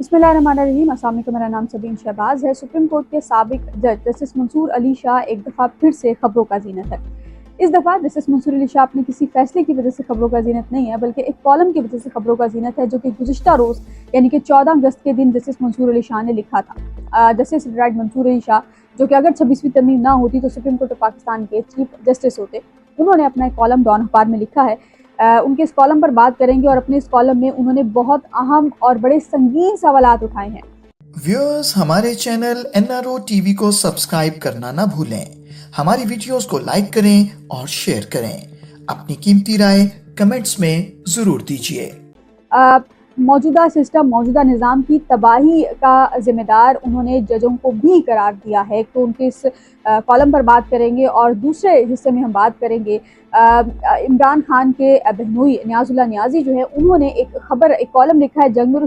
بسم اللہ الرحمن الرحیم۔ السلام علیکم، میرا نام سبین شہباز ہے۔ سپریم کورٹ کے سابق جج جسٹس منصور علی شاہ ایک دفعہ پھر سے خبروں کا زینت ہے۔ اس دفعہ جسٹس منصور علی شاہ اپنے کسی فیصلے کی وجہ سے خبروں کا زینت نہیں ہے، بلکہ ایک کالم کی وجہ سے خبروں کا زینت ہے جو کہ گزشتہ روز یعنی کہ 14 اگست کے دن جسٹس منصور علی شاہ نے لکھا تھا۔ جسٹس ریٹائرڈ منصور علی شاہ، جو کہ اگر 26ویں ترمیم نہ ہوتی تو سپریم کورٹ آف پاکستان کے چیف جسٹس ہوتے، انہوں نے اپنا ایک کالم ڈان اخبار میں لکھا ہے۔ ان کے اس کالم پر بات کریں گے اور اپنے اس کالم میں انہوں نے بہت اہم اور بڑے سنگین سوالات اٹھائے ہیں۔ ویورز، ہمارے چینل NRO TV کو سبسکرائب کرنا نہ بھولیں۔ ہماری ویڈیوز کو لائک کریں اور شیئر کریں۔ اپنی قیمتی رائے کمنٹس میں ضرور دیجیے۔ موجودہ سسٹم، موجودہ نظام کی تباہی کا ذمہ دار انہوں نے ججوں کو بھی قرار دیا ہے، تو ان کے اس کالم پر بات کریں گے۔ اور دوسرے حصے میں ہم بات کریں گے عمران خان کے بہنوئی نیاز اللہ نیازی جو ہے، انہوں نے ایک کالم لکھا ہے جنگ میں،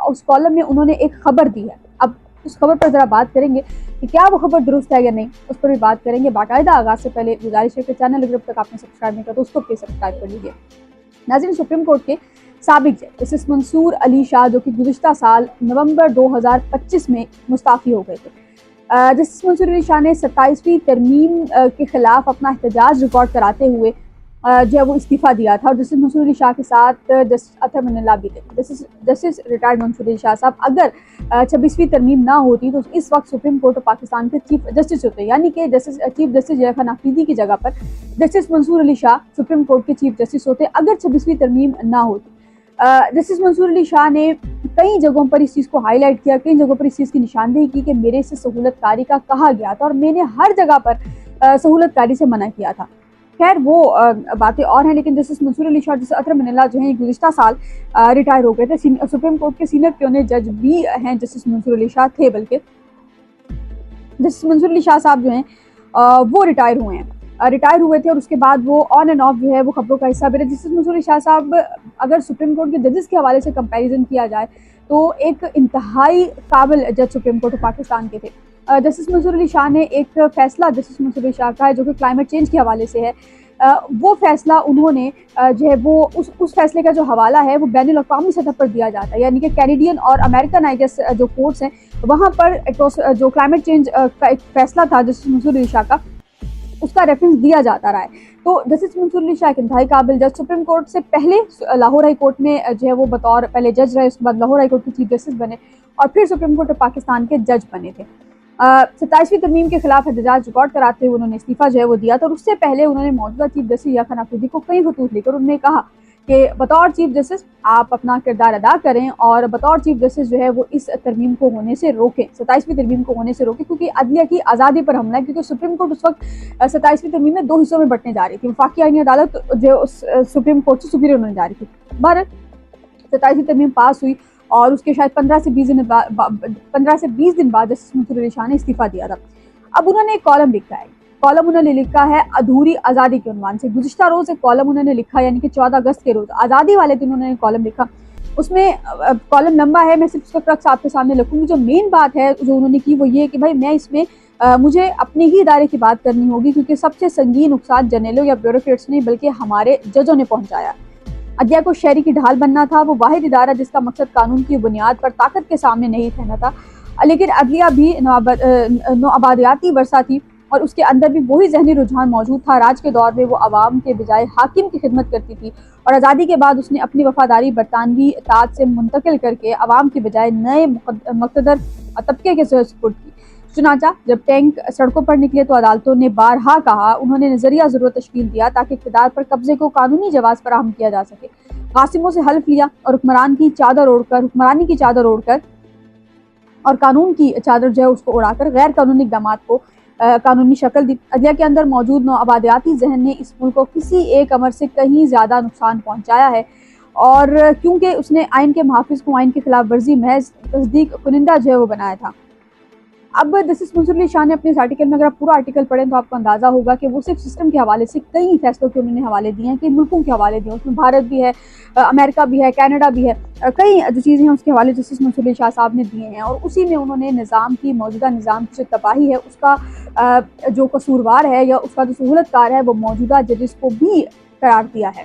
اس کالم میں انہوں نے ایک خبر دی ہے۔ اب اس خبر پر ذرا بات کریں گے کہ کیا وہ خبر درست ہے یا نہیں، اس پر بھی بات کریں گے۔ باقاعدہ آغاز سے پہلے گزارش ہے کہ چینل اگر اب تک آپ نے سبسکرائب نہیں کیا تو اس کو پلیز سبسکرائب کر لیجیے۔ ناظرین، سپریم کورٹ کے سابق جج جسٹس منصور علی شاہ، جو کہ گزشتہ سال نومبر 2025 میں مستعفی ہو گئے تھے، جسٹس منصور علی شاہ نے 27ویں ترمیم کے خلاف اپنا احتجاج ریکارڈ کراتے ہوئے جو ہے وہ استعفیٰ دیا تھا، اور جسٹس منصور علی شاہ کے ساتھ جسٹس اطہر من اللہ بھی تھے۔ جسٹس ریٹائرڈ منصور علی شاہ صاحب اگر 26ویں ترمیم نہ ہوتی تو اس وقت سپریم کورٹ آف پاکستان کے چیف جسٹس ہوتے، یعنی کہ چیف جسٹس جے خان آفریدی کی جگہ پر جسٹس منصور علی شاہ سپریم کورٹ کے چیف جسٹس ہوتے اگر 26ویں ترمیم نہ ہوتی۔ جسٹس منصور علی شاہ نے کئی جگہوں پر اس چیز کو ہائی لائٹ کیا، کئی جگہوں پر اس چیز کی نشاندہی کی کہ میرے سے سہولت کاری کا کہا گیا تھا اور میں نے ہر جگہ پر سہولت کاری سے منع کیا تھا۔ خیر وہ باتیں اور ہیں، لیکن جسٹس منصور علی شاہ جسٹس اطہر من اللہ جو ہیں گزشتہ سال ریٹائر ہو گئے تھے۔ سپریم کورٹ کے سینئر پیونیر جج بھی ہیں جسٹس منصور علی شاہ تھے، بلکہ جسٹس منصور علی شاہ صاحب جو ہیں وہ ریٹائر ہوئے تھے، اور اس کے بعد وہ آن اینڈ آف جو ہے وہ خبروں کا حصہ بنے۔ جسٹس منصور علی شاہ صاحب اگر سپریم کورٹ کے ججز کے حوالے سے کمپیریزن کیا جائے تو ایک انتہائی قابل جج سپریم کورٹ آف پاکستان کے تھے۔ جسٹس منصور علی شاہ نے ایک فیصلہ جسٹس منصور علی شاہ کا ہے جو کہ کلائمیٹ چینج کے حوالے سے ہے، وہ فیصلہ انہوں نے جو ہے وہ اس فیصلے کا جو حوالہ ہے وہ بین الاقوامی سطح پر دیا جاتا ہے، یعنی کہ کینیڈین اور امریکن جو کورٹس ہیں وہاں پر جو کلائمیٹ چینج کا ایک فیصلہ تھا جسٹس منصور علی شاہ کا، اس کا ریفرنس دیا جاتا رہا ہے۔ تو جسٹس منصور علی شاہ ایک انتہائی قابل جج، سپریم کورٹ سے پہلے لاہور ہائی کورٹ میں جو ہے وہ بطور پہلے جج رہے، اس کے بعد لاہور ہائی کورٹ کے چیف جسٹس بنے اور پھر سپریم کورٹ آف پاکستان کے جج بنے تھے۔ 27ویں ترمیم کے خلاف احتجاج ریکارڈ کراتے ہوئے انہوں نے استعفیٰ جو ہے وہ دیا تھا، اور اس سے پہلے انہوں نے موجودہ چیف جسٹس جے خان آفریدی کو کئی خطوط لکھ کر انہوں نے کہا کہ بطور چیف جسٹس آپ اپنا کردار ادا کریں اور بطور چیف جسٹس جو ہے وہ اس ترمیم کو ہونے سے روکیں، 27ویں ترمیم کو ہونے سے روکیں، کیونکہ عدلیہ کی آزادی پر حملہ ہے، کیونکہ سپریم کورٹ اس وقت 27ویں ترمیم میں 2 حصوں میں بٹنے جا رہی تھی۔ وفاقی آئینی عدالت جو سپریم کورٹ سے سپیریئر ہونے جا رہی تھی۔ بہرحال 27ویں ترمیم پاس ہوئی اور اس کے شاید 15 سے 20 دن بعد جسٹس منصور علی شاہ نے استعفیٰ دیا تھا۔ اب انہوں نے ایک کالم لکھا ہے، انہوں نے لکھا ہے ادھوری آزادی کے عنوان سے۔ گزشتہ روز ایک کالم انہوں نے لکھا، یعنی کہ 14 اگست کے روز آزادی والے دن انہوں نے کالم لکھا۔ اس میں کالم لمبا ہے، میں صرف اس کا کرکس آپ کے سامنے لکھوں گی۔ جو مین بات ہے جو انہوں نے کی وہ یہ کہ بھائی میں اس میں مجھے اپنے ہی ادارے کی بات کرنی ہوگی، کیونکہ سب سے سنگین نقصان جرنیلوں یا بیوروکریٹس نہیں بلکہ ہمارے ججوں نے پہنچایا۔ عدلیہ کو شہری کی ڈھال بننا تھا، وہ واحد ادارہ جس کا مقصد قانون کی بنیاد پر طاقت کے سامنے نہیں ٹھہرنا تھا، لیکن عدلیہ بھی نوآبادیاتی ورثہ تھی اور اس کے اندر بھی وہی ذہنی رجحان موجود تھا۔ راج کے دور میں وہ عوام کے بجائے حاکم کی خدمت کرتی تھی، اور آزادی کے بعد اس نے اپنی وفاداری برطانوی اطاعت سے منتقل کر کے عوام کے بجائے نئے مقتدر طبقے کے سپرد کی۔ چنانچہ جب ٹینک سڑکوں پر نکلے تو عدالتوں نے بارہا کہا، انہوں نے نظریہ ضرورت تشکیل دیا تاکہ اقتدار پر قبضے کو قانونی جواز فراہم کیا جا سکے۔ قاسموں سے حلف لیا اور حکمرانی کی چادر اوڑھ کر اور قانون کی چادر جو ہے اس کو اڑا کر غیر قانونی اقدامات کو قانونی شکل دی۔ عدلیہ کے اندر موجود نوآبادیاتی ذہن نے اس ملک کو کسی ایک امر سے کہیں زیادہ نقصان پہنچایا ہے، اور کیونکہ اس نے آئین کے محافظ کو آئین کی خلاف ورزی محض تصدیق کنندہ جو ہے وہ بنایا تھا۔ اب جسٹس منصور علی شاہ نے اپنے اس آرٹیکل میں، اگر آپ پورا آرٹیکل پڑھیں تو آپ کو اندازہ ہوگا کہ وہ صرف سسٹم کے حوالے سے کئی فیصلوں کے انہوں نے حوالے دیے ہیں، کئی ملکوں کے حوالے دیے ہیں، اس میں بھارت بھی ہے، امریکہ بھی ہے، کینیڈا بھی ہے، کئی جو چیزیں ہیں اس کے حوالے جسٹس منصور علی شاہ صاحب نے دیے ہیں، اور اسی میں انہوں نے موجودہ نظام کی جو تباہی ہے اس کا جو قصوروار ہے یا اس کا جو سہولت کار ہے وہ موجودہ ججز کو بھی قرار دیا ہے۔